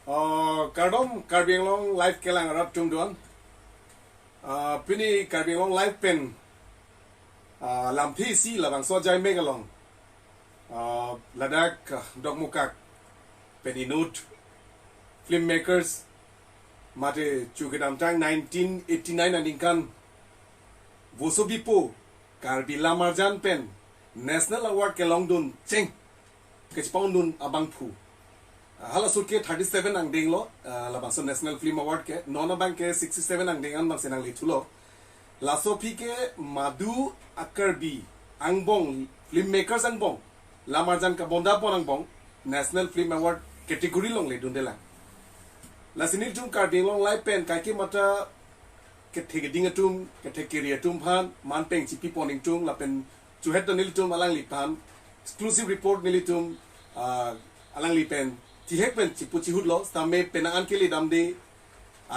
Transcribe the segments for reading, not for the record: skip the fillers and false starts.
Karbi Anglong live kelang arab tum duan. Pini Karbi Anglong live pen LAMTHE si labang so jai megalong. Ladak dog mukak peninut filmmakers mate chukidam tang 1989 andingkan vosobipo Karbi Lamarjan pen National Award kelong dun cheng kechpong dun abang phu hala surke 37 ang dinglo labangso National Film Award ke nona bang ke 67 ang dingan bang senang lithulo laso phi ke madu Karbi angbong filmmakers angbong Lamarjan ka bonda pon angbong National Film Award category long le dundela lasinil tum Karbi long live pen kai ke mata ke thegeding atum ke thekeri atum phan manpeng chipi poning tum la pen chuhet nil tum alang lipan exclusive report nilitum alang lipen tihek pen chipu chihut lo stame penangan ke li damde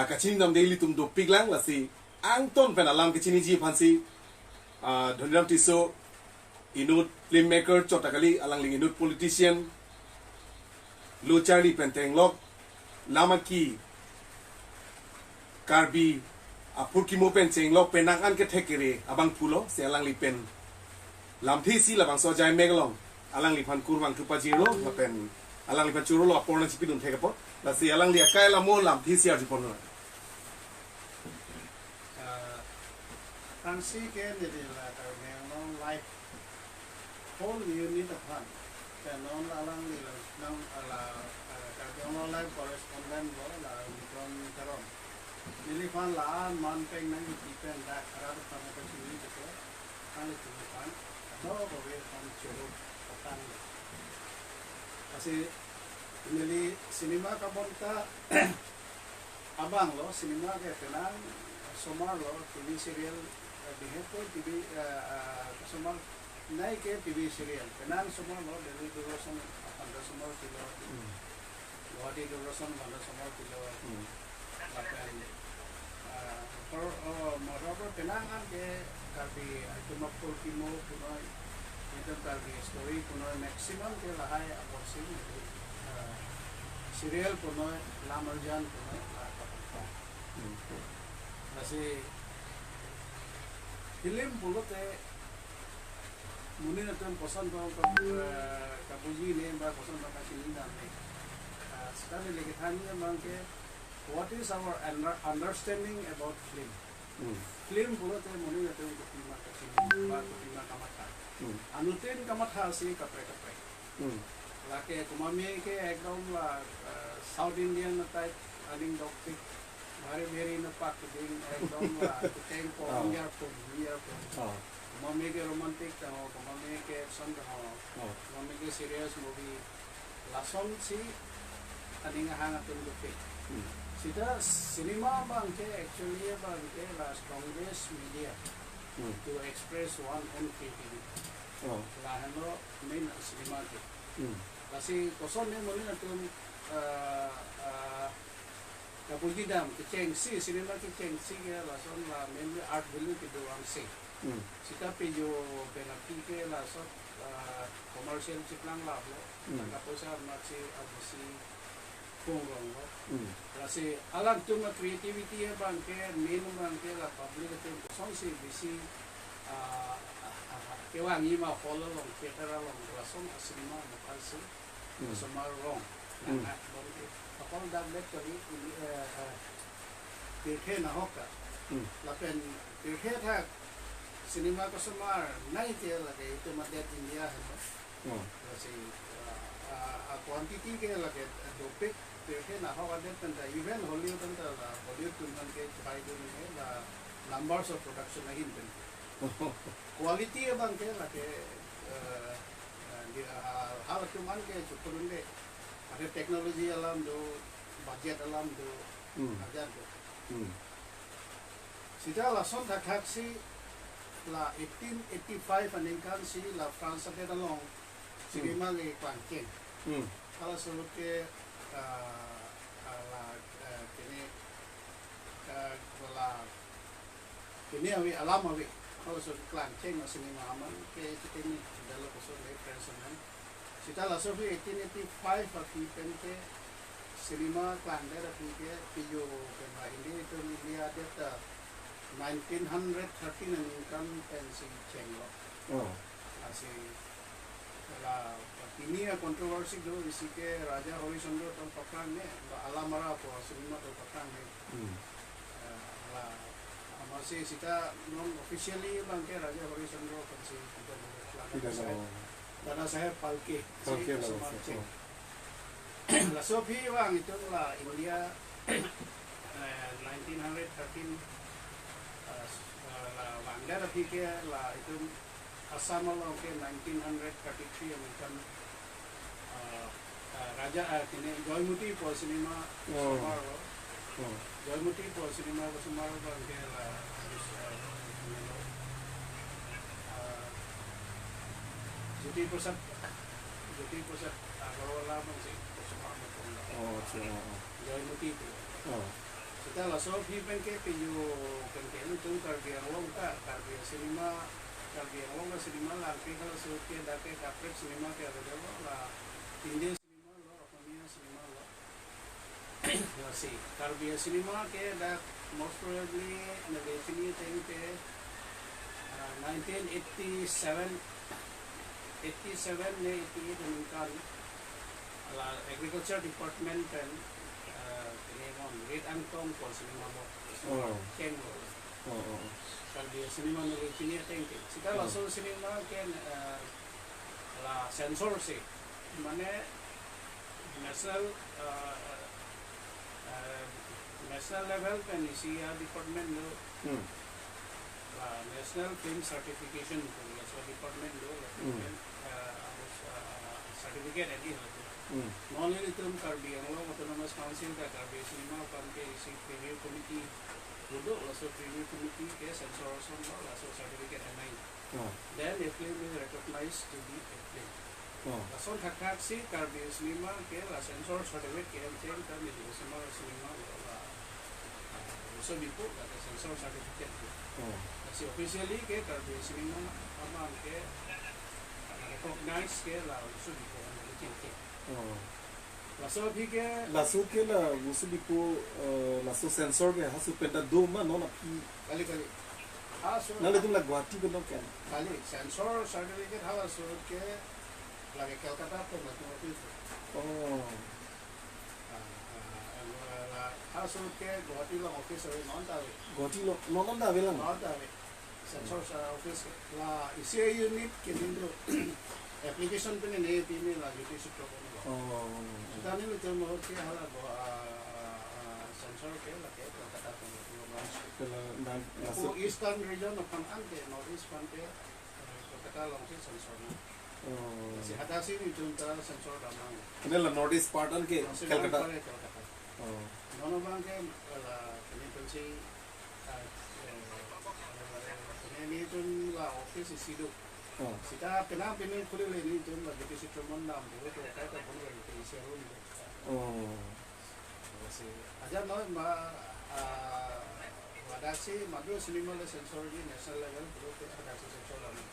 kachin damde litum do piglang lasi angton pen alam ke chini ji phansi Dhoniram Tisso inut filmmaker chotakali alang ling inut politician lo charli penteng lok lamaki Karbi apurki mo pen cheng lok penangan ke thekere abang phulo se alang lipen LAMTHE si labang so jai megalong alang lipan kurwang tupa jiro lapen alang lipan churo lo aporna chipidun thekapot lasi alang li akai lamo LAMTHE si arjipon Kansi ke nili la Karbi Anglong live whole unit of fun non alang li nang ala Karbi Anglong live correspondent lo la mikron karon nili fan la man peng nang ipen da arad pang ko chini ko kan itu fan no ko we fan churu patang kasi nili cinema ka bonta abang lo cinema ke tenang somar lo TV serial dihepo TV somar naik ke TV serial tenang somar lo dari duration pada somar kilo wadi duration pada somar kilo lapan moreover tenangan ke Karbi cuma pulkimo puno itu Karbi story puno maximum ke lahai aporsi serial puno Lamarjan puno masih film pulo te muni natan kosan ko kapuji ne ba kosan ba kasini na ne sekali lagi tanya bangke what is our understanding about film film pulo te muni natan kutima kasini ba kutima kamata anutin kamata si kapre lake kumami ke ekdom la South Indian type aling doktik very na pak din ekdom la tempo year kumami ke romantic ta ho kumami ke action ta ho kumami ke serious movie lason si aning hanga tun doktik sida cinema bang ke actually bang ke la strongest media to express one own creativity la hano main cinema ke kasi koson ne muli natum kapuji dam keceng si cinema keceng si ke lason la mainly art value ke doang si sita pejo penalty ke lason commercial chiklang la lo kaposa machi abisi kongrong lo kasi alam tum creativity bang ke main bang ke la public ke koson si bisi kewangi ma follow long theater long lason cinema makal si somar wrong na bonke kapal dablet kari tirhe na hoka lapen tirhe tha cinema ko somar nai te lage itu madya india hai kasi quantity ke lage topic tirhe na hoka det tanda even hollywood tanda hollywood tungan ke pai dun ke la numbers of production nahin ben quality bang ke lage hal cuman ke cukup deh ada teknologi alam do budget alam do ajar do sida lason thak si la 1885 aningkan si la France de long cinema le kwangken kalau sebut ke la kini awi alam awi kalau sebut kwangken cinema aman ke ini dalam khusus le personal sita la sofi 1885 aki pente cinema klan ada punya video kena ini itu India ada 1913 ini kan pensi cenglo asih lah ini ya kontroversi dulu isi ke Raja Horisondro atau Pakang nih alamara apa cinema atau Pakang nih lah masih kita non officially bangke Raja Horisondro pensi karena saya palke sama ceng lah sopi bang itu lah India 1913 lah Bangla tapi ke lah itu Assam lah ke 1933 yang kan Raja ini Joymuti po cinema Sumaro Joymuti po cinema Sumaro bangke lah Juti pusat Agrawala masih Joymuti itu kita lah so hipen ke pinju ke itu Karbi Anglong Karbi cinema Karbi Anglong cinema lah kalau so ke dake kapret cinema ke ada lah Indian cinema lo Aponia cinema lo masih Karbi cinema ke da most probably na defini tente 1987 ne 88 meningkat lah agriculture department dan Red Anglong po cinema mo ken Karbi cinema na defini tente kita langsung cinema ken la sensor se mane national level pen isi department lo national film certification so department lo certificate edi non itu Karbi Anglong autonomous council ka Karbi cinema pamke isi preview committee duduk langsung preview committee ke sensor langsung certificate MI then the film is recognized to be a film langsung hak si Karbi cinema ke la sensor certificate ke kan di semua cinema la so bipo la sensor certificate si officially ke Karbi cinema apa ke recognize ke la so bipo ke laso ke la usu bipo laso sensor ke hasu penta doma no na pi kali so nale tum la Guwahati ko no ken kali sensor certificate hala so ke lagi Calcutta po mati haso ke Guwahati lang office ay Guwahati lo non dawe lang sensor sa office la isi unit kinindro application pe ne pini la juti sitro ko tani lo temo ke hala sensor ke la ke kata ko eastern region of Pangante north east Pangante kata lang si sensor na si hadasi ni junta sensor damang ne la north east part ke Calcutta nono bang ke la kini pensi ini tun la office sido kita kenal pini kulit ini tun la jadi si cuman nam dulu tuh kayak tak boleh di serum si aja no wadaksi madu cinema le sensor di national level dulu tuh ada sensor lagi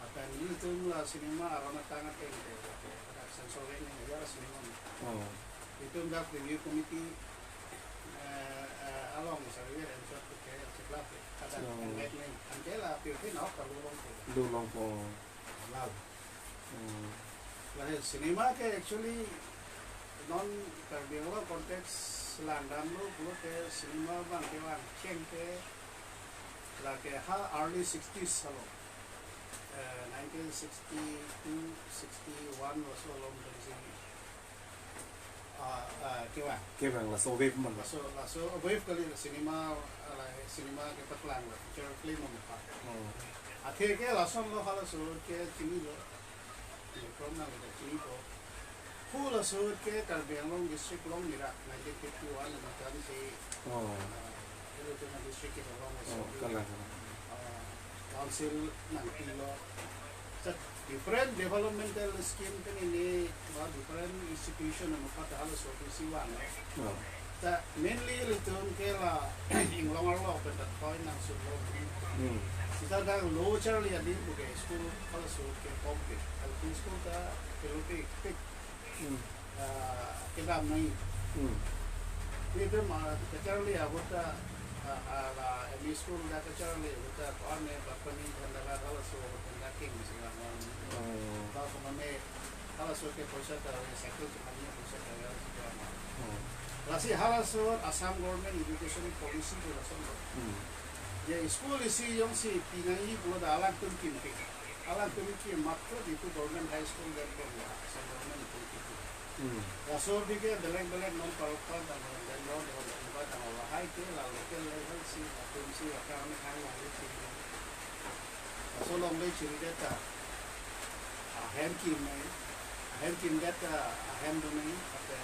akan ini tun la cinema aroma tangan kayak gitu ada sensor ini ya cinema itu enggak review committee along misalnya dan suatu kayak sebelah ada yang antela pilih nak long po lah cinema ke actually non Karbi Anglong konteks landam lo pulo ke cinema bang ke bang ceng ke lah ke early 60s halo 1962 61 was so long dari sini kebang la so wave man so wave kali cinema ke patlang la feature film mo pa athe ke lason lo hala so ke chini lo from na le chini ko full so ke Karbi Anglong district long mira 1951 na kali se itu tu na district ke long so kala council na kilo different developmental scheme kan ini different institution na mapatahalo so siwan ta mainly return ke la Anglong lo open that point ng sulo kita da low charlie adi buke school kalau so ke public al school ta pelote kita mai Itu kecuali agota MI school dah kecuali agota kau bapa ni hendak kalau suruh hendak king misalnya kalau kemana kalau suruh ke pusat kalau sektor semuanya pusat kalau semuanya. Lasi hal suruh Assam government education policy tu langsung. Ya school isi yang si pinai pula dah alat tu kimpi. Alat tu kimpi makro itu government high school dan government itu. Langsung dia belak-belak non parupkan dan non dekat dan orang high ke lalu local level si atau si akan hang lagi si. Langsung orang ni cerita tak. Hand kim data hand domain atau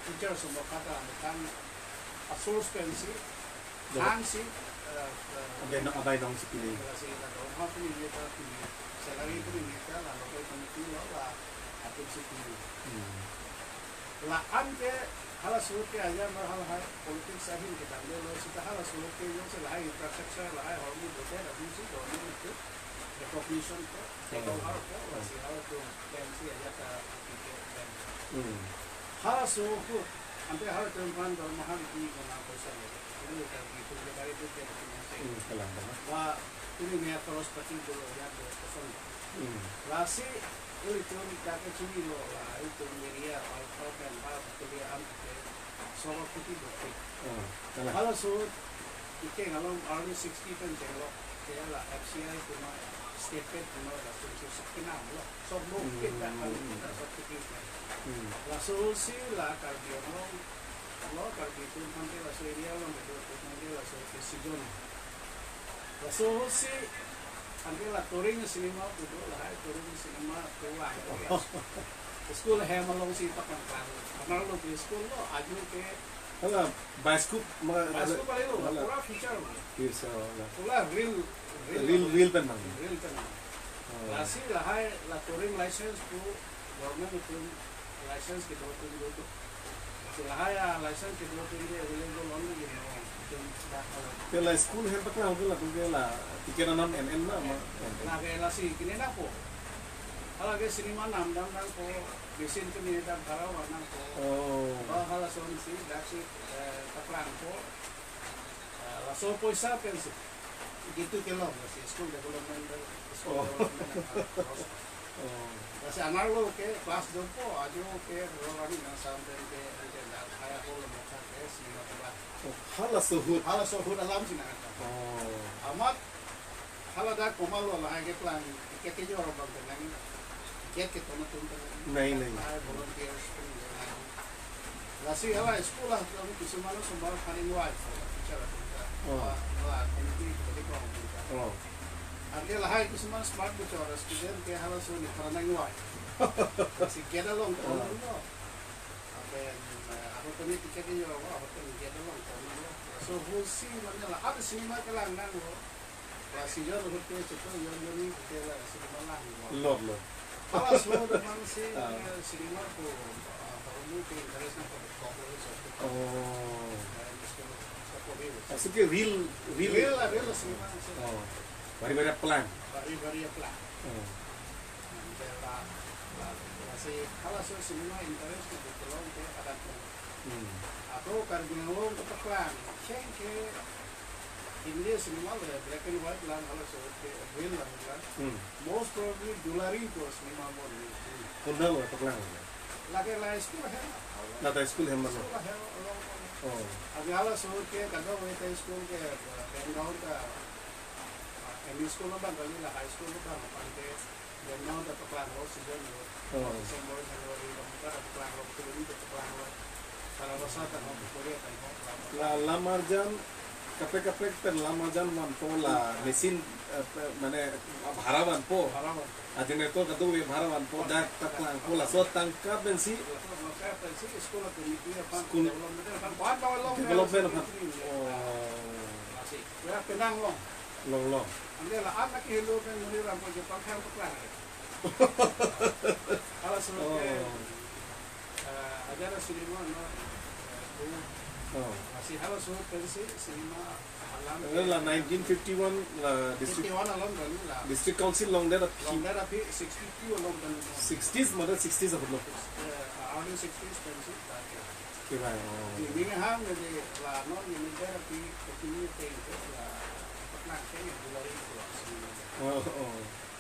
teacher semua kata akan source pensi hang si. Abay dong si pilih. Kasi orang tu ni dia pilih. Salary tu ni dia lalu kau pilih lah. Atau si pilih. Lah ke hal suruh ke aja hal politik sahih kita ambil lo kita hal suruh ke yang selain infrastruktur lah hormon betul tapi si dorang itu recognition tu kalau hal tu masih hal tu pensi aja tak hal suruh tu ambil hal tu kan dorang mahal di mana pasal ini kan itu dari itu dia Kelang. wah ini ni terus pasti dulu ya pasal lasi itu kita curi lo lah itu media atau kan hal dia ambil soal putih bukti. Kalau suruh ikan kalau early 60 kan jelok dia lah FCI cuma stepet cuma langsung sekian lo semua kita kalau kita seperti itu. Langsung sih lah kalau Karbi itu nanti langsung dia lo nanti langsung ke Sijon. Langsung sih nanti lah touring sinema itu lah touring sinema tua. School Anglong si pakai kan. Karena lo di school lo aju ke. Kalau biskop paling lo, pura feature. Tisso lah. Pura real penang. Real penang. Lasi lah la touring license tu government itu license kita tu. Lah ya license kita tu ini available only gitu. Kalau school hem pakai apa lah tu lah. Tiket enam NN lah. Nah kayak lasi kini nak po. Kalau ke sinema nam ko bisin tu ni dah barang warna ko. Kalau soal si daksi taplang ko. Laso poisa pensi. Gitu kilo masih school development school development. Kasi anak lo ke kelas 2 po ajo ke rolani nang sampai ke kaya ko lo maka ke sinema pula. Hala suhud alam sih nak. Amat hala dah komal lo lah ke plan tiket je orang bang get kita nonton नहीं volunteers lasi hala sekolah kami kisah semua paling wise bicara tentang community politik orang artinya lah itu semua smart bicara student ke hala suni paling wise si get along lo apa aku tadi tiketnya juga apa tadi get along so we'll see mana lah ada sinema kelangan lo lasi jauh hotel cepat yang ke lah sinema lah lo kalau semua teman si sinema tu baru ke interest nak kau Maksudnya real sinema Bari-bari plan. Kalau sinema interest itu kalau ke ada atau Karbi Anglong ke plan ke India sinema le black and white lang kalau ke real lang most probably dolari ko sinema mo Kunda lo plan. lagi school hai Nata school hem mana? अभी हाल सोच के कदम हुए थे स्कूल के बेंगलोर का ME school में बंगाली ला high school का हम के बेंगलोर का प्लान हो सीजन हो दिसंबर जनवरी का प्लान हो तो भी तो प्लान हो सारा वर्ष तक हम कोरिया तक La lamarjan kape per lamarjan man po la mesin mane bharawan po adine to kadu we bharawan po da taklang po la so tangka bensi school committee अपन डेवलपमेंट अपन बहुत development apa masih ya penang long ande la anak ke lo kan Dhoniram ko Jepang kan plan kalau sebagai ajaran sinema masih harus pensi sinema alam la 1951 la district council long there 62 along dan 60s mother 60s apa lo early 60s pensi tak Cái bài ini ham jadi lah non ini dia tapi ini tengok lah pernah tengok di luar itu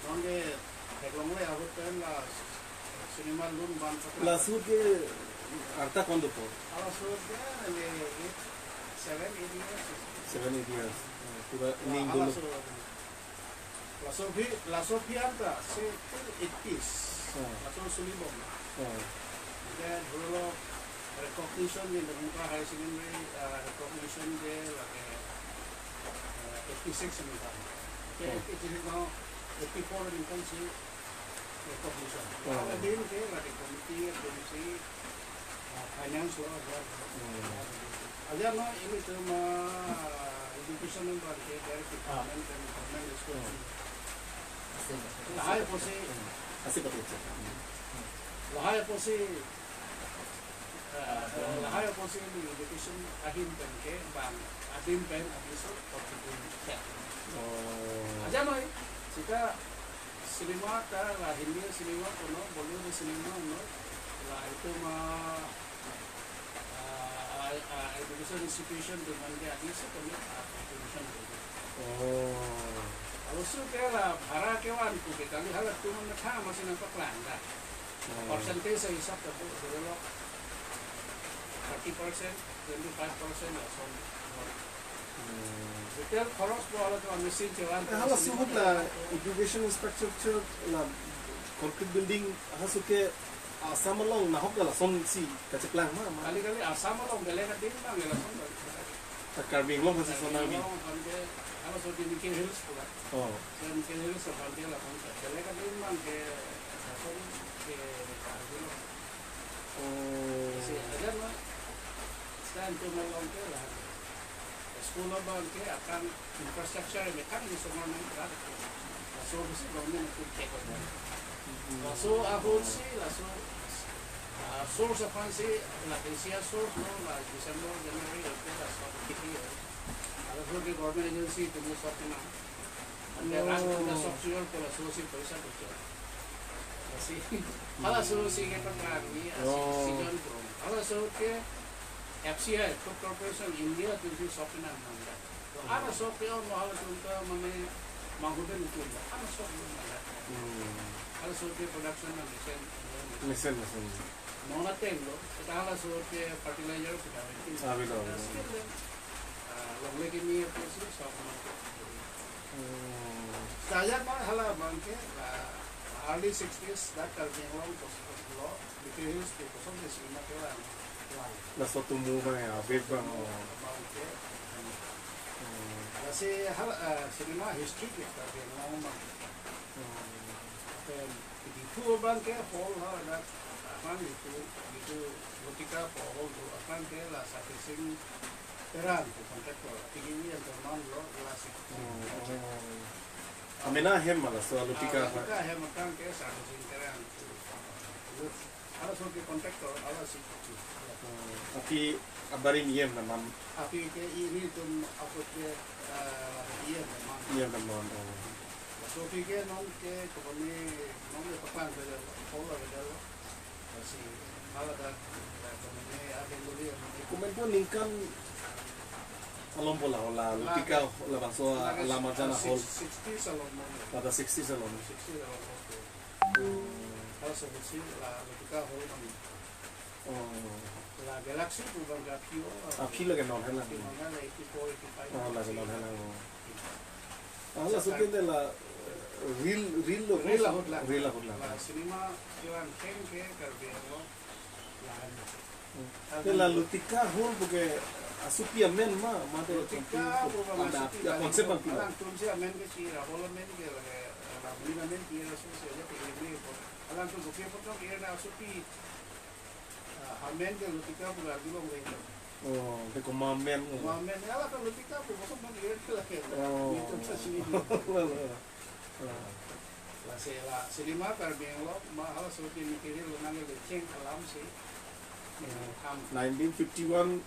non dia Anglong le aku kan lah sinema lun ban La Sur के arta cuando po? Ala sur dia ni 7 years 7 years. Pura ning dulu. La Sofia anta se 80s. La Sulibom. Dia dulu recognition in the Muka High Secondary recognition there like 86 in the it is now 84 in country recognition. Again, there like a committee, agency, finance law. Aja no ini cuma education yang berarti dari department dan department school. Lahai posi. Asik betul. Lahai posi. Lahai posi di education adim pen ke bang adim pen abiso kontribusi. Aja no jika sinema ta lah Hindi sinema kono Bollywood sinema no lah itu mah education institution dengan dia abiso kono contribution. Alusu kela bhara kewan ku kita ni halat tu mana kah masih nampak langgar. Percentage saya hisap tu develop 30%, 25% lah so. Betul khoros boleh tu mesin jalan. Halas sebut lah education infrastructure lah concrete building halas ke asam long nah hok lah son si kacip lang mah. Kali-kali asam long beli kat ding bang lah son. Karbi long masih son lagi. Kalau sudah Mikir Hills pula, dan Mikir Hills sepanjang lah kan, jadi kan memang ke Karbi lah. Aja mah, stand tu melong ke lah. Sekolah bang ke akan infrastruktur mereka ni semua ni ada. So mesti government itu cek. So aku sih, so source apa sih, lah Asia source no, lah December Januari itu dah satu kali. Kalau di government agency itu mesti sokina. Anda rangka software kalau solusi पैसा बच्चा. Masih. Kalau solusi kita Karbi, season pro. Kalau solusi FCI, Corporation India itu sokina mana. Ada software mahal tu mana mangkutan itu. Ada software mana. Kalau solusi production dan design. Mana tengok. Kalau solusi fertilizer kita. Lagi ni apa sih sama saya mah halah bangke early 60s dah Anglong law because itu kosong di sini macam lah suatu move ya bebang bangke masih hal cinema history kita Anglong mah dan itu bangke hall dah apa itu ketika hall akan ke lah servicing terang tu kontraktor tinggi yang terman lo relasi. Amena hem malah soal tika. Tika hem makan ke servicing terang. Ada soal kontraktor ada sih. Tapi abari niem namam. Tapi ke ini tu aku ke namam. Iya namam. So ke non ke kami non le papan bela pola bela. Masih malah dah kami ada lori. Komen pun lingkan alom pola ola lutika ola baso ala marjana hol 60 salon pada 60 salon kalau sebesi la lutika hol kami la galaxy bukan apio lagi non hela mana 84 85 lagi non hela ala sukin de la real la cinema jalan ke Karbi lo la lutika hol porque asupia men ma de lutika ada konsep bang orang tunsi amen ke sira bola men ke la bolina men ke la susi aja ke ini orang tu bukan potong ke na asupi amen ke lutika bukan dulu nggak de como men ala kan lutika bukan bang ke la ke itu sini la cinema Karbi lo mahal seperti mikirin lo nangge leceng alam sih 1951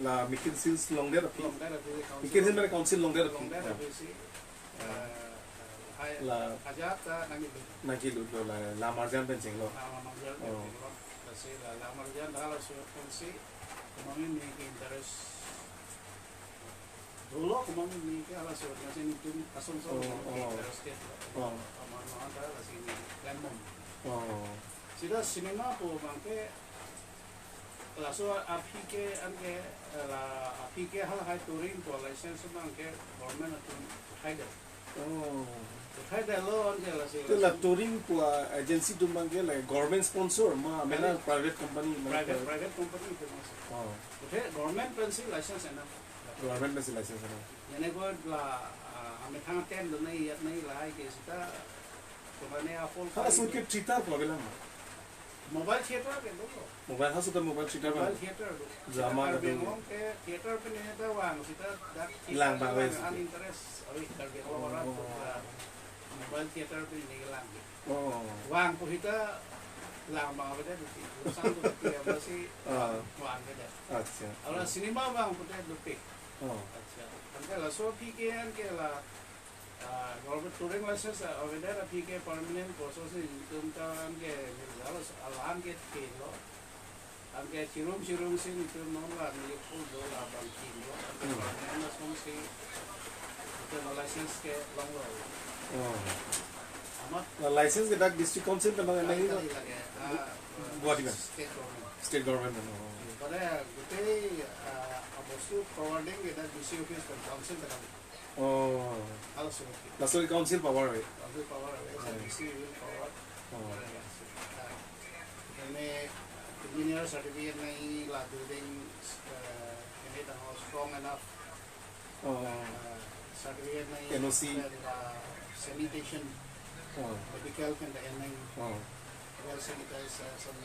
la Mikin Sills long there Mikin Hill mere council long there la ajata nagi lo la marjan pen ching lo así la mayoría de las sí como a mí me interesa dulu como a mí me interesa nasi itu asal soal interest Oh. sama ada la sini lemon Oh. sida cinema po bangke la so api ke anke la api ke hal hai touring to license bangke government atun haida Oh. haida lo anke la sih तो touring पुआ agency तुम मांगे like government sponsor माँ मेरा private company private company itu mas oh उठे government pensi license है ना government में से license है ना यानी को ला हमें थंग टेन तो नहीं ला है कि इसका तो मैंने आपको हाँ सुन के cheater प्रॉब्लम है मोबाइल थिएटर के दो मोबाइल हाँ सुधा मोबाइल cheater में मोबाइल थिएटर drama का Karbi के थिएटर पे नहीं था वहाँ उसीता lang bawah interest अभी Karbi orang मोबाइल थिएटर पे नहीं lang oh वहाँ को हिता lang bawah बता दुटी लुसान तो दुटी अब masih वहाँ बता अच्छा और सिनेमा वहाँ बता दुटी oh अच्छा हमके लसो पीकेएन के ला गवर्नमेंट टूरिंग लाइसेंस अवेदर पीके परमानेंट प्रोसेस इनकम का हमके लालस अलान के लो हमके चिरुम से तो नॉन ला ये फुल दो ला बाकी लो परमानेंट समसे तो लाइसेंस के लंग लो oh हम license के तक district council पे मांगे नहीं तो गुवाहाटी में state government में pada gute abosu forwarding kita DC office dan council kan oh hal semua langsung council power है council power DC will forward ini engineer certificate nahi la building ini dah strong enough certificate nahi NOC sanitation medical kan dah nahi oh well sanitize some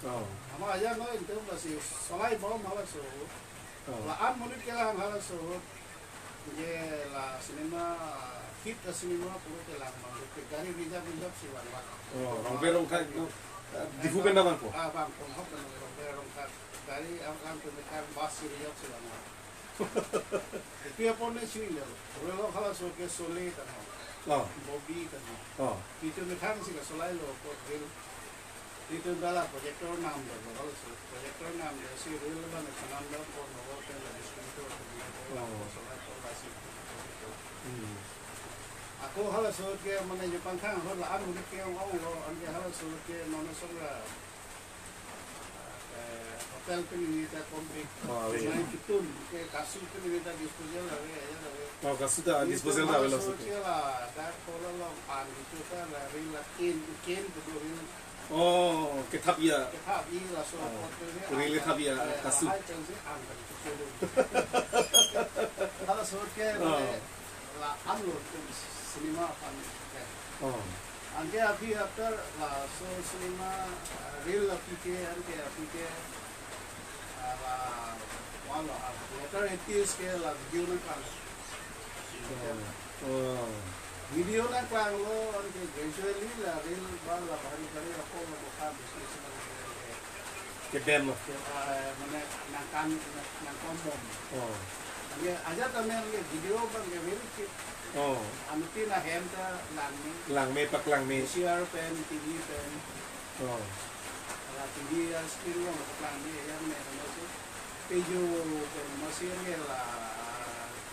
oh ama aja no itu masih solai bom malah so la an menit ke lah malah so je la cinema hit the cinema puro ke lah malah ke gari bija sih wan oh rompero kan difu benda bang ko bang kon hok dan rompero kan gari ang tu mekan bas sih sih wan itu apa nih sih lo kalau so ke solai kan oh Bobby kan oh itu mekan sih ke solai lo ko itu adalah proyektor nam dulu kalau proyektor nam ya si real kan nam dulu for no hotel distributor aku halas ke mana Jepang kan hal an unik ke orang an ke halas ke nona songa hotel ini kita komplit main itu ke kasus ini kita disposal lah ya oh kasus dah disposal dah belas ke lah dah kalau lo an itu kan real kin itu real oh ketapia iya lah so real ketapia kasus kalau soalnya lah unload cinema kan oh anke अभी after lah so cinema real apike anke apike lah wala after 80s ke lah video na kan oh video na kan lo anke gradually lah real bala bari ako mo ka business na ke dem mana nang kombon oh ये आजा तमें ये वीडियो पर ये मेरी चीज oh अनुती ना हेम का lang me pak lang me CR pen TV pen oh la TV ya screen lo pak lang ni ya me masih peju masih ni la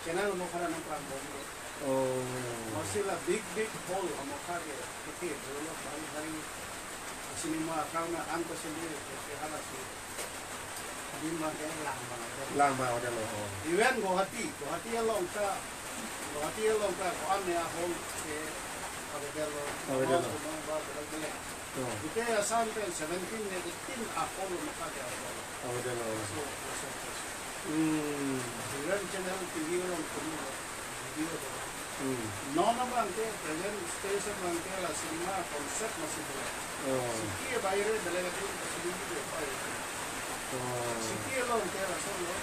channel mo khara nang plan bom oh masih la big hole mo khare kete lo hari cinema karena angka sendiri ke halas ini mah lang ma ada lo event Guwahati ya long ka ko ane a hol ke abedelo itu ya sampai 17 ne tin a hol maka dia ada lo so event channel TV long video no bang ke present station bang ke la cinema concept masih oh sikit bayar dalam itu sedikit sikit long ke la solo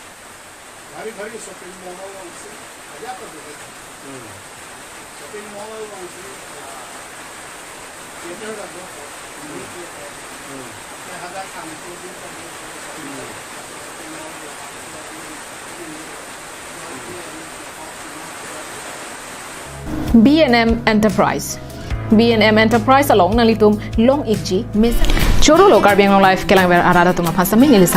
hari shopping mall long se aja apa tu shopping mall long se theater dah tu ya ada kami tu dia B&M Enterprise. B&M Enterprise along nalitum long ikji mes choro lo Karbi Anglong life kelang ber arada tuma phasami nilisa